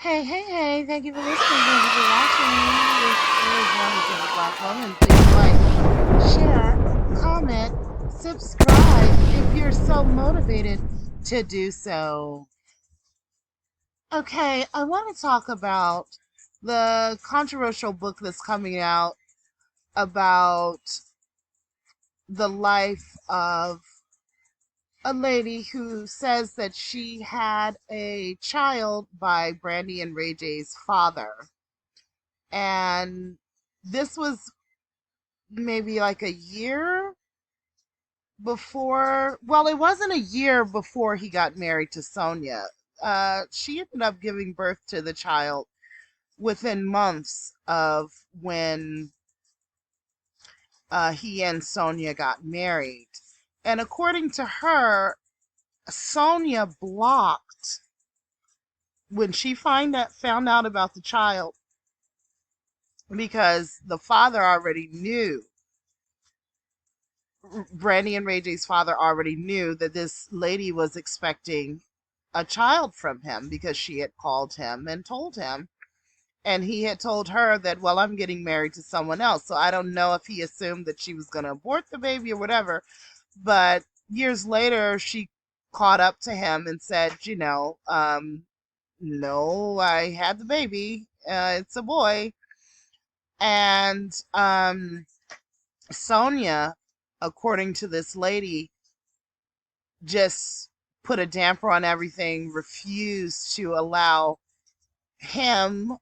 Hey, thank you for listening. Thank you for watching. This is Wonderful Black Woman. Please like, share, comment, subscribe if you're so motivated to do so. Okay, I want to talk about the controversial book that's coming out about the life of a lady who says that she had a child by Brandy and Ray J's father. And this was maybe like a year before. Well, it wasn't a year before he got married to Sonia. She ended up giving birth to the child within months of when he and Sonia got married. And according to her, Sonia blocked when she found out about the child because the father already knew. Brandy and Ray J's father already knew that this lady was expecting a child from him because she had called him and told him. And he had told her that, well, I'm getting married to someone else. So I don't know if he assumed that she was going to abort the baby or whatever. But years later, she caught up to him and said, no, I had the baby. It's a boy. And Sonia, according to this lady, just put a damper on everything, refused to allow him,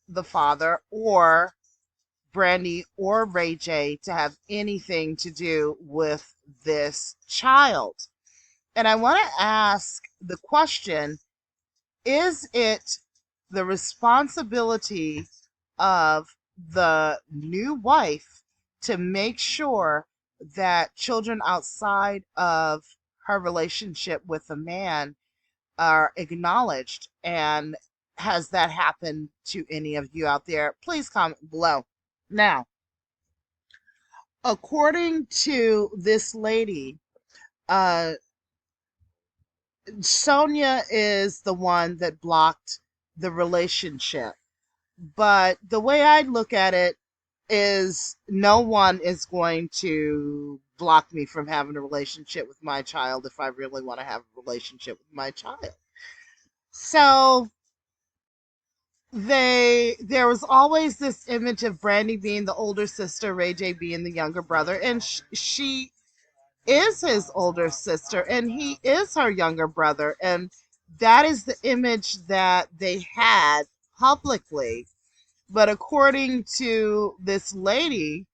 the father, or Brandy or Ray J to have anything to do with this child. And I want to ask the question, is it the responsibility of the new wife to make sure that children outside of her relationship with the man are acknowledged? And has that happened to any of you out there? Please comment below. Now, according to this lady, uh, Sonia is the one that blocked the relationship. But the way I look at it is no one is going to block me from having a relationship with my child if I really want to have a relationship with my child. So there was always this image of Brandy being the older sister, Ray J being the younger brother, and she is his older sister and he is her younger brother, and that is the image that they had publicly. But according to this lady,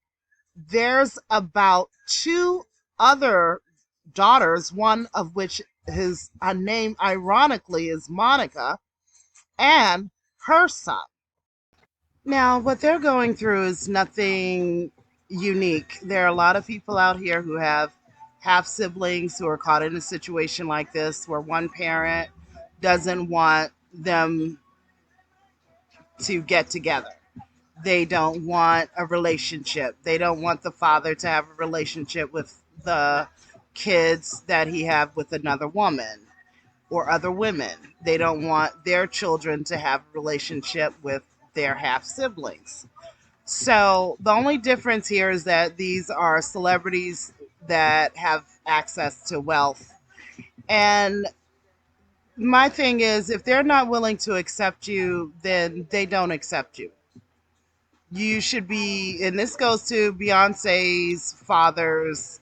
there's about two other daughters, one of which his name ironically is Monica, and her son. Now, what they're going through is nothing unique. There are a lot of people out here who have half siblings who are caught in a situation like this where one parent doesn't want them to get together. They don't want a relationship. They don't want the father to have a relationship with the kids that he have with another woman or other women. They don't want their children to have a relationship with their half siblings. So the only difference here is that these are celebrities that have access to wealth. And my thing is, if they're not willing to accept you, then they don't accept you. You should be, and this goes to Beyonce's father's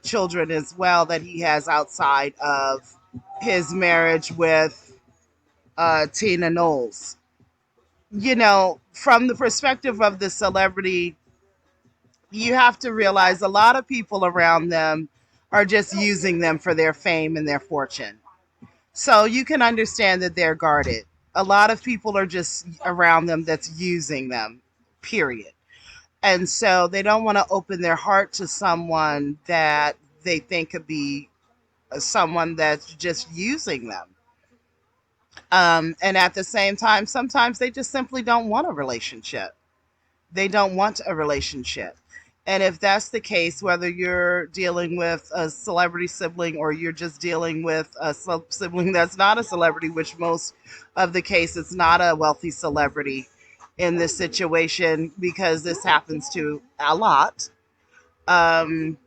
children as well, that he has outside of his marriage with Tina Knowles. From the perspective of the celebrity, you have to realize a lot of people around them are just using them for their fame and their fortune. So you can understand that they're guarded. A lot of people are just around them that's using them, period. And so they don't want to open their heart to someone that they think could be someone that's just using them. And at the same time, sometimes they just simply don't want a relationship. They don't want a relationship. And if that's the case, whether you're dealing with a celebrity sibling or you're just dealing with a sibling that's not a celebrity, which most of the case it's not a wealthy celebrity in this situation because this happens to a lot. Um,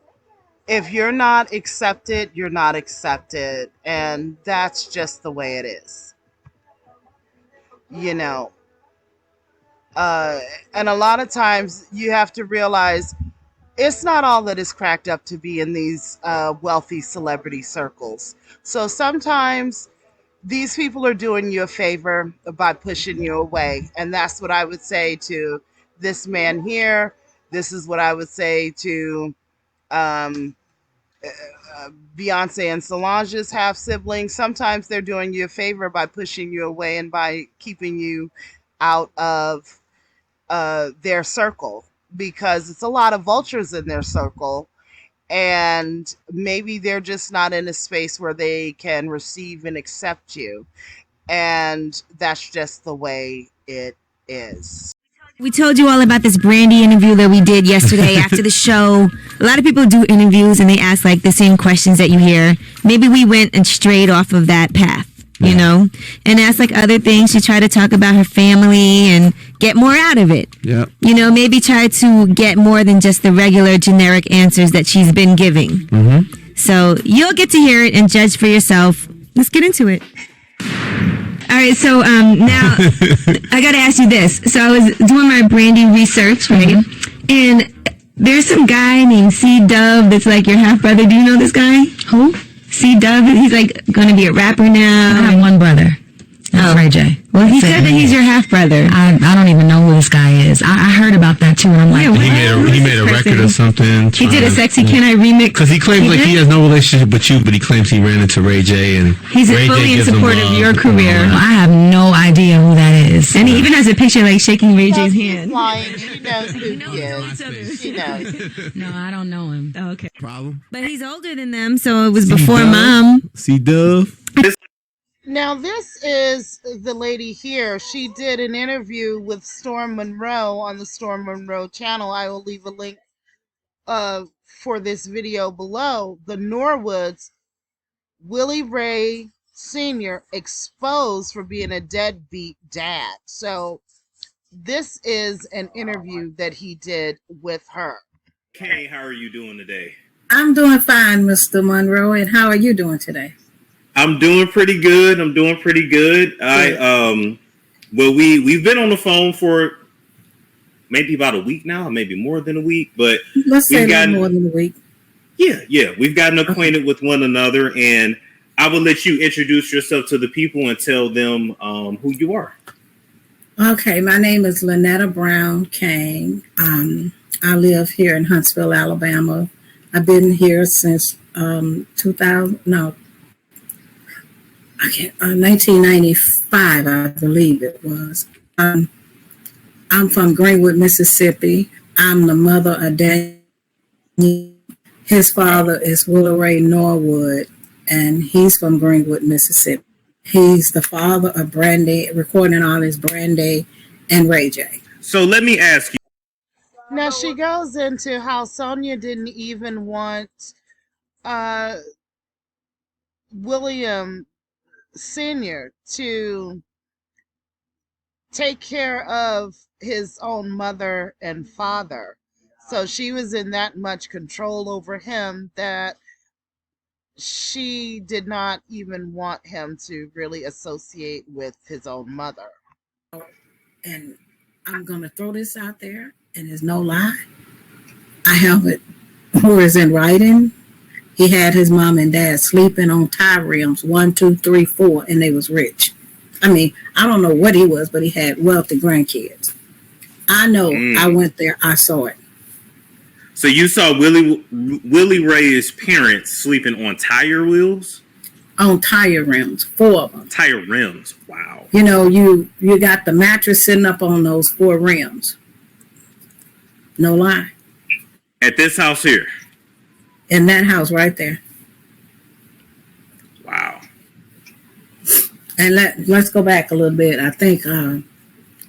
if you're not accepted, you're not accepted. And that's just the way it is. You know, uh, and a lot of times you have to realize it's not all that is cracked up to be in these wealthy celebrity circles. So sometimes these people are doing you a favor by pushing you away. And that's what I would say to this man here. This is what I would say to um, Beyonce and Solange's half siblings. Sometimes they're doing you a favor by pushing you away and by keeping you out of their circle because it's a lot of vultures in their circle, and maybe they're just not in a space where they can receive and accept you, and that's just the way it is. We told you all about this Brandy interview that we did yesterday after the show. A lot of people do interviews and they ask like the same questions that you hear. Maybe we went and strayed off of that path, you know, and asked like other things. She tried to talk about her family and get more out of it. Yeah. You know, maybe try to get more than just the regular generic answers that she's been giving. Mm-hmm. So you'll get to hear it and judge for yourself. Let's get into it. All right, so now I got to ask you this. So I was doing my Brandy research, right? Mm-hmm. And there's some guy named C Dub that's like your half brother. Do you know this guy? Who? C Dub. He's like going to be a rapper now. I have one brother. That's Ray J. Well, he said that he's your half brother. I don't even know who this guy is. I heard about that too, and I'm like, he made a record or something. He did a Sexy Can I remix because he claims like he has no relationship with you, but he claims he ran into Ray J and he's Ray fully J in support of your career. I have no idea who that is, and he even has a picture like shaking Ray J's hand. Lying. She knows who he is. She knows. No, I don't know him. Oh, okay. Problem. But he's older than them, so it was before Mom. C Dove. Now, this is the lady here. She did an interview with Storm Monroe on the Storm Monroe channel. I will leave a link for this video below. The Norwoods, Willie Ray Sr. exposed for being a deadbeat dad. So this is an interview that he did with her. Cain, how are you doing today? I'm doing fine, Mr. Monroe. And how are you doing today? I'm doing pretty good. Well, we've been on the phone for maybe about a week now, maybe more than a week, but let's say more than a week. Yeah. We've gotten acquainted with one another, and I will let you introduce yourself to the people and tell them who you are. Okay, my name is Lynette Brown Cain. I live here in Huntsville, Alabama. I've been here since 1995, I believe it was. I'm from Greenwood, Mississippi. I'm the mother of Daniel. His father is Willie Ray Norwood, and he's from Greenwood, Mississippi. He's the father of Brandy, recording artist Brandy and Ray J. So let me ask you. Now she goes into how Sonia didn't even want William Sr. to take care of his own mother and father. So she was in that much control over him that she did not even want him to really associate with his own mother. And I'm going to throw this out there, and it's no lie. I have it where it's in writing. He had his mom and dad sleeping on tie rims, 1, 2, 3, 4, and they was rich. I mean, I don't know what he was, but he had wealthy grandkids. I know. I went there. I saw it. So you saw Willie Ray's parents sleeping on tire wheels? On tire rims, 4 of them. Tire rims. Wow. You know, you got the mattress sitting up on those 4 rims. No lie. At this house here? In that house right there. Wow. And let's go back a little bit. I think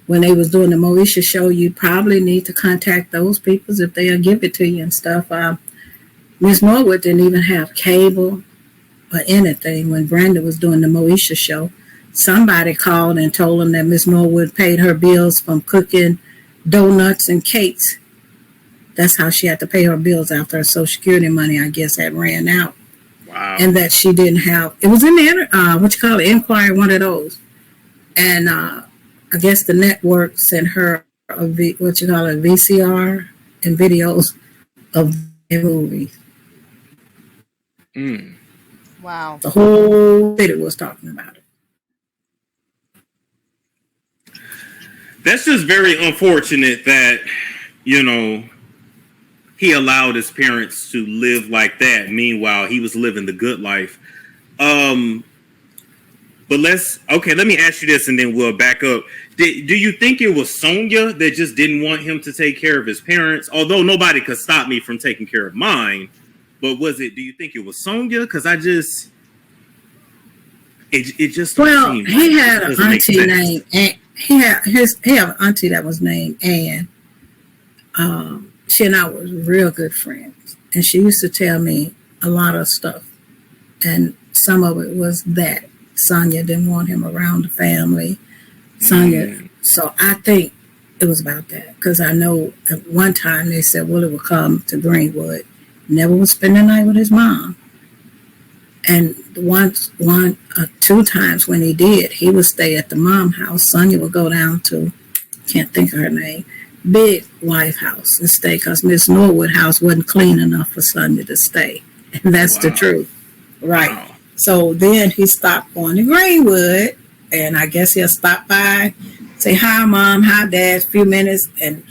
when they was doing the Moesha show, you probably need to contact those people if they'll give it to you and stuff. Miss Norwood didn't even have cable or anything when Brandy was doing the Moesha show. Somebody called and told them that Miss Norwood paid her bills from cooking donuts and cakes. That's how she had to pay her bills after her Social Security money, I guess, had ran out. Wow. And that she didn't have, it was in the inquiry, one of those. And I guess the network sent her a VCR and videos of the movies. Wow. The whole city was talking about it. That's just very unfortunate that, he allowed his parents to live like that. Meanwhile, he was living the good life. But let me ask you this and then we'll back up. Do you think it was Sonia that just didn't want him to take care of his parents? Although nobody could stop me from taking care of mine. But do you think it was Sonia? Because it just he had an auntie named he had an auntie that was named Ann. She and I were real good friends, and she used to tell me a lot of stuff, and some of it was that Sonia didn't want him around the family. So I think it was about that, because I know at one time they said Willie would come to Greenwood, never would spend the night with his mom. And two times when he did, he would stay at the mom house. Sonia would go down to, can't think of her name, Big Wife house and stay, because Miss Norwood house wasn't clean enough for Sonia to stay. And that's the truth. Right. Wow. So then he stopped going to Greenwood, and I guess he'll stop by, say, hi, Mom, hi, Dad, a few minutes, and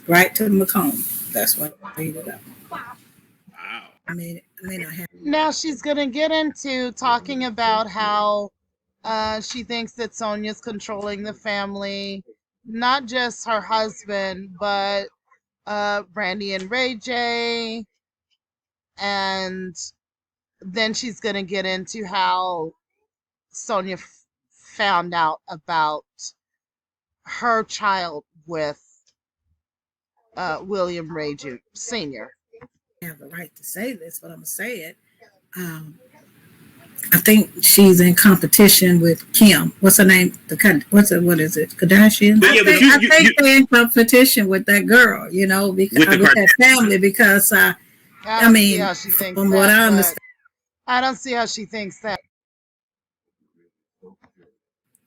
right to the Macomb. That's what he would go. Wow. I mean, I have. Now she's going to get into talking about how she thinks that Sonia's controlling the family, not just her husband, but Brandy and Ray J. And then she's going to get into how Sonia found out about her child with William Ray Jr. Sr. I have the right to say this, but I'm going to say it. I think she's in competition with Kim. What's her name? What is it? Kardashian? But I think they're in competition with that girl, because with that family, because I mean, from what I understand, I don't see how she thinks that.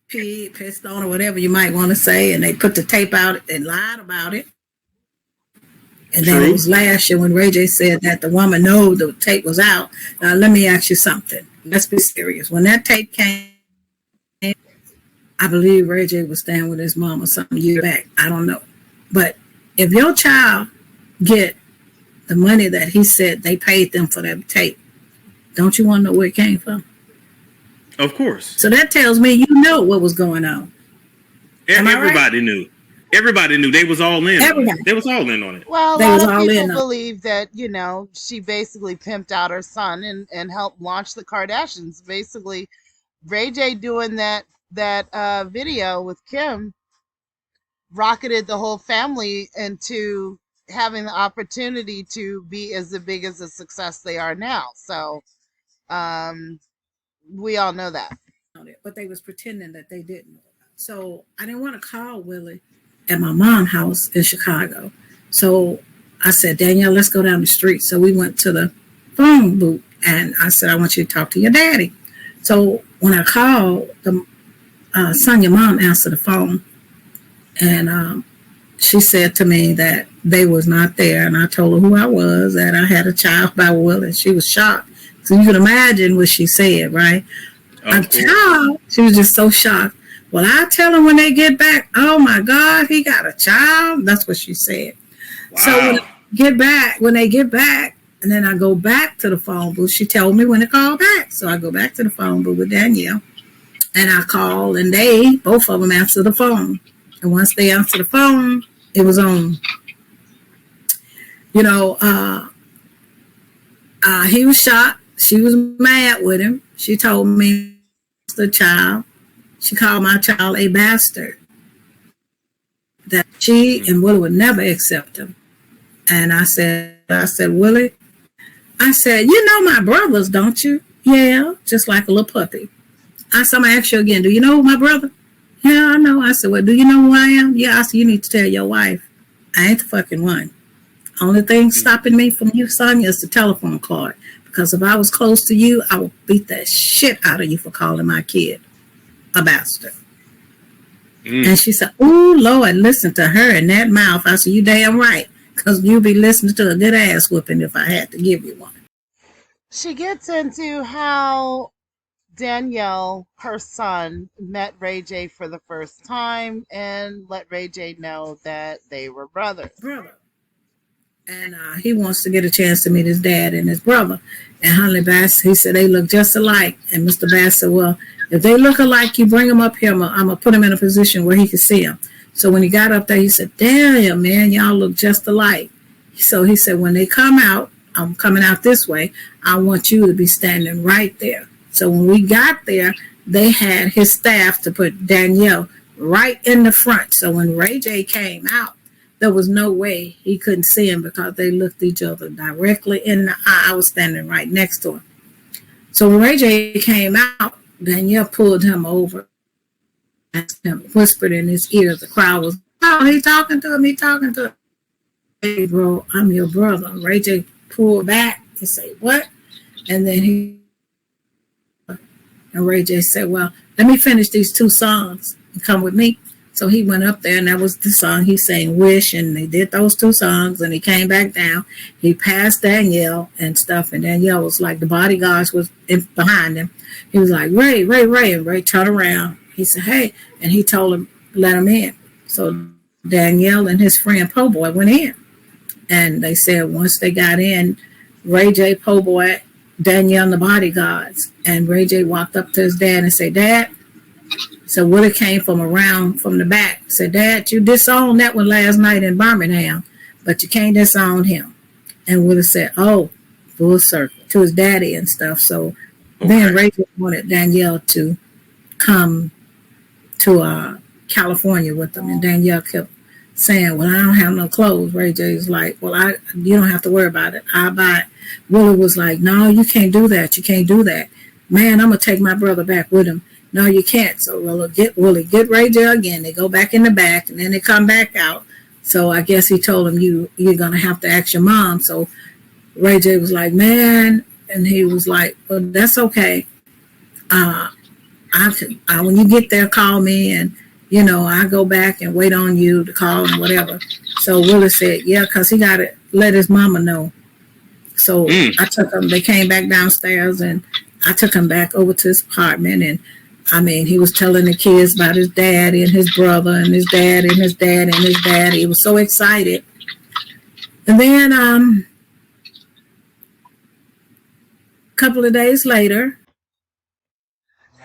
Pissed on or whatever you might want to say, and they put the tape out and lied about it. And then it was last year when Ray J said that the woman knew the tape was out. Now, let me ask you something. Let's be serious. When that tape came, I believe Ray J was staying with his mom or something years back. I don't know. But if your child get the money that he said they paid them for that tape, don't you want to know where it came from? Of course. So that tells me you know what was going on. Everybody knew. Everybody knew. They was all in. They was all in on it. Well, a lot of people believe that, she basically pimped out her son and helped launch the Kardashians. Basically, Ray J doing that video with Kim rocketed the whole family into having the opportunity to be as big as the success they are now. So we all know that. But they was pretending that they didn't know. So I didn't want to call Willie at my mom's house in Chicago. So I said, Danielle, let's go down the street. So we went to the phone booth, and I said, I want you to talk to your daddy. So when I called, Sonia mom answered the phone, and she said to me that they was not there, and I told her who I was, that I had a child by Will, and she was shocked. So you can imagine what she said, right? A child. She was just so shocked. Well, I tell them when they get back, oh my God, he got a child. That's what she said. Wow. So when they get back, and then I go back to the phone booth, she told me when to call back. So I go back to the phone booth with Danielle, and I call, and both of them answer the phone. And once they answer the phone, it was on. He was shocked. She was mad with him. She told me the child. She called my child a bastard. She and Willie would never accept him. And I said, Willie, I said, you know my brothers, don't you? Yeah, just like a little puppy. I said, I'm going to ask you again, do you know my brother? Yeah, I know. I said, well, do you know who I am? Yeah, I said, you need to tell your wife. I ain't the fucking one. Only thing stopping me from you, Sonya, is the telephone card. Because if I was close to you, I would beat that shit out of you for calling my kid a bastard. And she said, oh, Lord, listen to her in that mouth. I said, you damn right. Because you'll be listening to a good ass whooping if I had to give you one. She gets into how Danielle, her son, met Ray J for the first time and let Ray J know that they were brothers. And he wants to get a chance to meet his dad and his brother. And Honey Bass, he said they look just alike. And Mr. Bass said, well, if they look alike, you bring them up here. I'm going to put him in a position where he can see them. So when he got up there, he said, damn, man, y'all look just alike. So he said, when they come out, I'm coming out this way, I want you to be standing right there. So when we got there, they had his staff to put Danielle right in the front. So when Ray J came out, there was no way he couldn't see him because they looked each other directly in the eye. I was standing right next to him. So when Ray J came out, Danielle pulled him over, asked him, whispered in his ear. The crowd was, oh, he talking to him, Hey, bro, I'm your brother. Ray J pulled back and said, what? And then Ray J said, well, let me finish these 2 songs and come with me. So he went up there, and that was the song he sang, Wish, and they did those 2 songs, and he came back down. He passed Danielle and stuff, and Danielle was like, the bodyguards was behind him. He was like, Ray, and Ray turned around. He said, hey, and he told him, let him in. So Danielle and his friend Po Boy went in, and they said once they got in, Ray J, Po Boy, Danielle, and the bodyguards, and Ray J walked up to his dad and said, Dad. So Willie came from the back, said, Dad, you disowned that one last night in Birmingham, but you can't disown him. And Willie said, oh, full circle, to his daddy and stuff. So then Ray J wanted Danielle to come to California with them, and Danielle kept saying, well, I don't have no clothes. Ray J's like, well, you don't have to worry about it. I'll buy it. Willie was like, no, you can't do that. You can't do that. Man, I'm going to take my brother back with him. No, you can't. So Willie, get Ray J again. They go back in the back, and then they come back out. So I guess he told him, you're going to have to ask your mom. So Ray J was like, man, and he was like, well, that's okay. When you get there, call me, and I go back and wait on you to call and whatever. So Willie said, yeah, because he got to let his mama know. So I took him, they came back downstairs, and I took him back over to his apartment. And I mean, he was telling the kids about his dad and his brother and his dad and his dad and his dad. He was so excited. And then a couple of days later.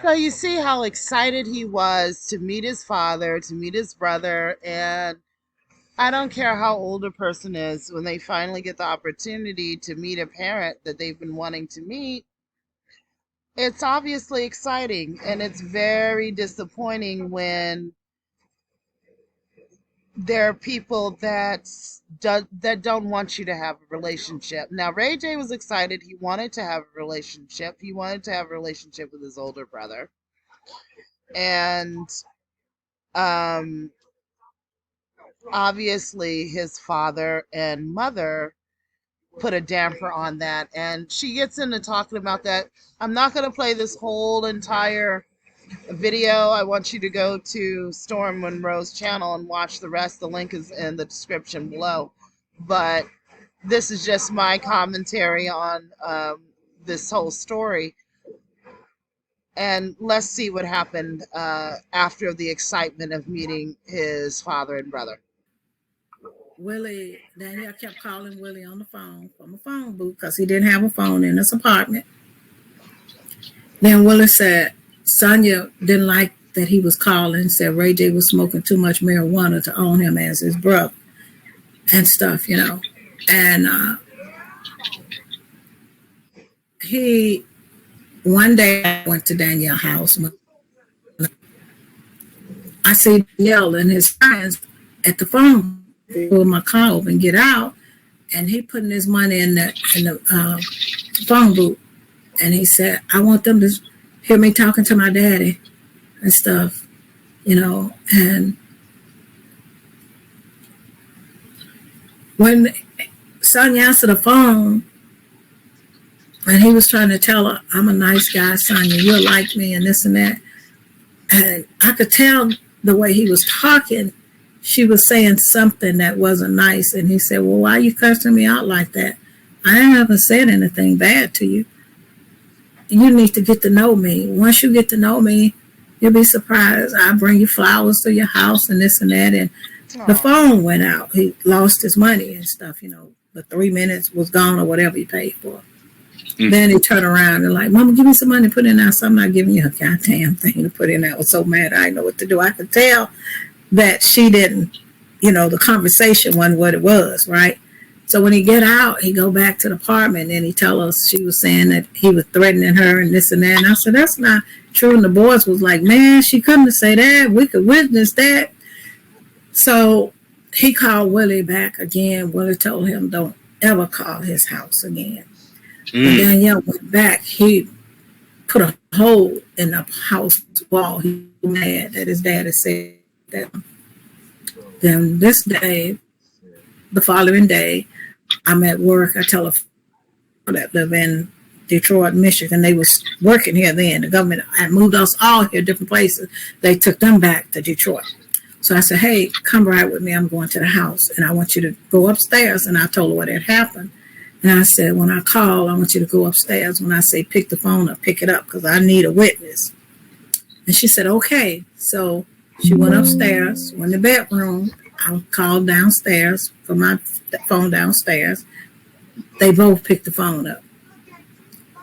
So you see how excited he was to meet his father, to meet his brother, and I don't care how old a person is, when they finally get the opportunity to meet a parent that they've been wanting to meet, it's obviously exciting, and it's very disappointing when there are people that don't want you to have a relationship. Now, Ray J was excited. He wanted to have a relationship. He wanted to have a relationship with his older brother. And obviously his father and mother put a damper on that. And she gets into talking about that. I'm not going to play this whole entire video. I want you to go to Storm Monroe's channel and watch the rest. The link is in the description below. But this is just my commentary on this whole story. And let's see what happened after the excitement of meeting his father and brother. Willie, Danielle kept calling Willie on the phone from a phone booth because he didn't have a phone in his apartment. Then Willie said Sonya didn't like that he was calling, said Ray J was smoking too much marijuana to own him as his brother and stuff, And one day I went to Danielle's house. I see Danielle and his friends, at the phone, pull my car over and get out, and he putting his money in the phone booth, and he said, "I want them to hear me talking to my daddy and stuff, And when Sonia answered the phone, and he was trying to tell her, "I'm a nice guy, Sonia. You'll like me," and this and that. And I could tell the way he was talking, she was saying something that wasn't nice. And he said, "Well, why are you cursing me out like that? I haven't said anything bad to you. You need to get to know me. Once you get to know me, you'll be surprised. I bring you flowers to your house and this and that." And the phone went out. He lost his money and stuff, The 3 minutes was gone or whatever he paid for. Then he turned around and like, "Mama, give me some money to put in there." So I'm not giving you a goddamn thing to put in there. I was so mad. I didn't know what to do. I could tell that she didn't, the conversation wasn't what it was, right? So when he get out, he go back to the apartment and he tell us she was saying that he was threatening her and this and that. And I said, "That's not true." And the boys was like, "Man, she couldn't say that. We could witness that." So he called Willie back again. Willie told him, "Don't ever call his house again." When Danielle went back, he put a hole in the house wall. He was mad that his dad had said that. Then this day, the following day, I'm at work. I tell a friend that live in Detroit, Michigan. They was working here then. The government had moved us all here, different places. They took them back to Detroit. So I said, "Hey, come ride with me. I'm going to the house, and I want you to go upstairs." And I told her what had happened. And I said, "When I call, I want you to go upstairs. When I say pick the phone up, pick it up, because I need a witness." And she said, "Okay." So she went upstairs, went in the bedroom. I called downstairs from my phone downstairs. They both picked the phone up.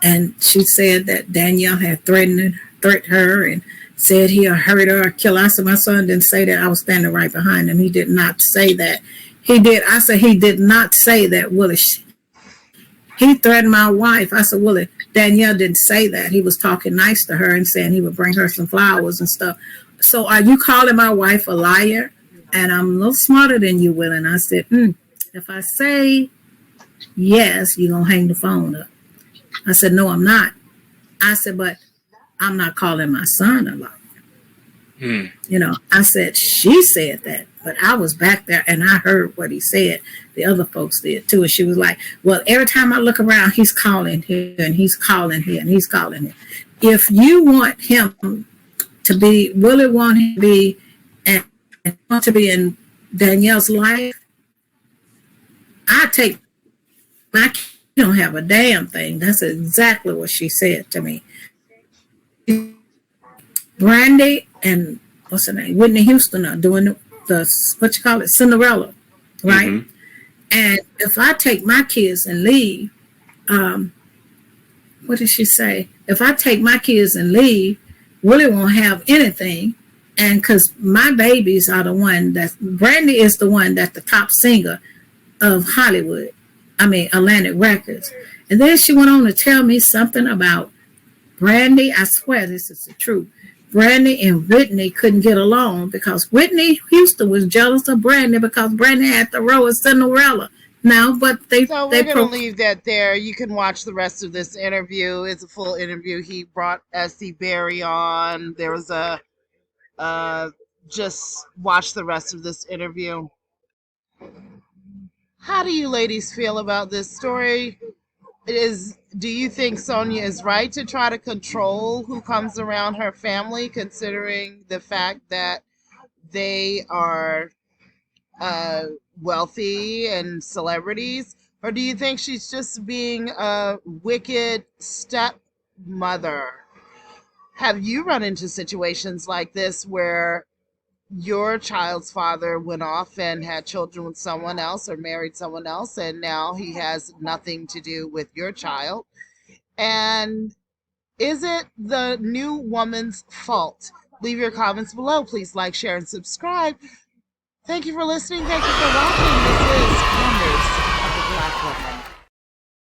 And she said that Danielle had threatened her and said he'll hurt her or kill her. I said, "My son didn't say that." I was standing right behind him. He did not say that. He did. I said, "He did not say that, Willie. He threatened my wife." I said, "Willie, Danielle didn't say that. He was talking nice to her and saying he would bring her some flowers and stuff. So are you calling my wife a liar?" And I'm a little smarter than you, Willie. And I said, "If I say yes, you're going to hang the phone up." I said, "No, I'm not." I said, "But I'm not calling my son a liar." I said, "She said that, but I was back there and I heard what he said. The other folks did too." And she was like, "Well, every time I look around, he's calling here and he's calling here and he's calling here. If you want him to be, Willie want him to be, and want to be in Danielle's life, I take my kid. You don't have a damn thing." That's exactly what she said to me. Brandy and what's her name, Whitney Houston are doing the what you call it, Cinderella, right? And if I take my kids and leave, what did she say? If I take my kids and leave, Willie won't have anything. And because my babies are the one that, Brandy is the one that's the top singer of Hollywood. Atlantic Records. And then she went on to tell me something about Brandy. I swear this is the truth. Brandy and Whitney couldn't get along because Whitney Houston was jealous of Brandy because Brandy had the role of Cinderella. Now, but So we're going to leave that there. You can watch the rest of this interview. It's a full interview. He brought S.C. Berry on. There was a just watch the rest of this interview. How do you ladies feel about this story? Do you think Sonia is right to try to control who comes around her family, considering the fact that they are wealthy and celebrities? Or do you think she's just being a wicked stepmother? Have you run into situations like this where your child's father went off and had children with someone else or married someone else, and now he has nothing to do with your child? And is it the new woman's fault? Leave your comments below. Please like, share, and subscribe. Thank you for listening. Thank you for watching. This is Anders.